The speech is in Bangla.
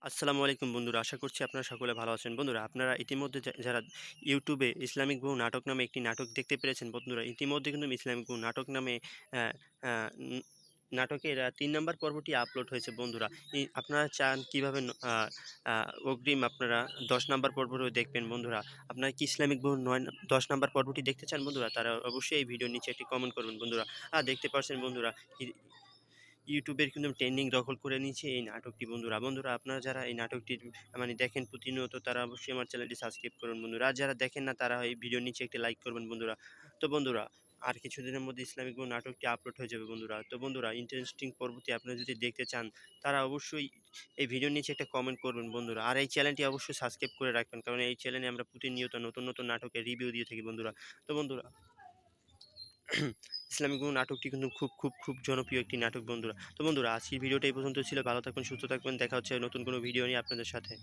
আসসালামু আলাইকুম বন্ধুরা, আশা করছি আপনারা সকলে ভালো আছেন। বন্ধুরা, আপনারা ইতিমধ্যে যারা ইউটিউবে ইসলামিক বহু নাটক নামে একটি নাটক দেখতে পেরেছেন বন্ধুরা, ইতিমধ্যে কিন্তু ইসলামিক বহু নাটক নামে আ আ উম নাটকের ৩ নাম্বার পর্বটি আপলোড হয়েছে বন্ধুরা। আপনারা চান কিভাবে আ আ অগ্রিম আপনারা ১০ নাম্বার পর্বটিও দেখবেন বন্ধুরা। আপনারা কি ইসলামিক বহু ১০ নাম্বার পর্বটি দেখতে চান বন্ধুরা? তারা অবশ্যই এই ভিডিওর নিচে একটি কমেন্ট করবেন বন্ধুরা। দেখতে পারছেন বন্ধুরা, ই ইউটিউবের কিন্তু ট্রেন্ডিং দখল করে নিয়েছে এই নাটকটি বন্ধুরা। বন্ধুরা, আপনারা যারা এই নাটকটির দেখেন প্রতিনিয়ত, তারা অবশ্যই আমার চ্যানেলটি সাবস্ক্রাইব করুন বন্ধুরা। আর যারা দেখেন না, তারা এই ভিডিওর নিচে একটি লাইক করবেন বন্ধুরা। তো বন্ধুরা, আর কিছুদিনের মধ্যে ইসলামিক বহু নাটকটি আপলোড হয়ে যাবে বন্ধুরা। তো বন্ধুরা, ইন্টারেস্টিং পর্বটি আপনারা যদি দেখতে চান, তারা অবশ্যই এই ভিডিওর নিচে একটা কমেন্ট করবেন বন্ধুরা। আর এই চ্যানেলটি অবশ্যই সাবস্ক্রাইব করে রাখবেন, কারণ এই চ্যানেলে আমরা প্রতিনিয়ত নতুন নতুন নাটকের রিভিউ দিয়ে থাকি বন্ধুরা। তো বন্ধুরা, ইসলামিক বহু নাটকটি কিন্তু খুব জনপ্রিয় একটি নাটক বন্ধুরা। তো বন্ধুরা, আজকের ভিডিওটা এই পর্যন্ত ছিল। ভালো থাকবেন, সুস্থ থাকবেন। দেখা হচ্ছে নতুন কোনো ভিডিও নিয়ে আপনাদের সাথে।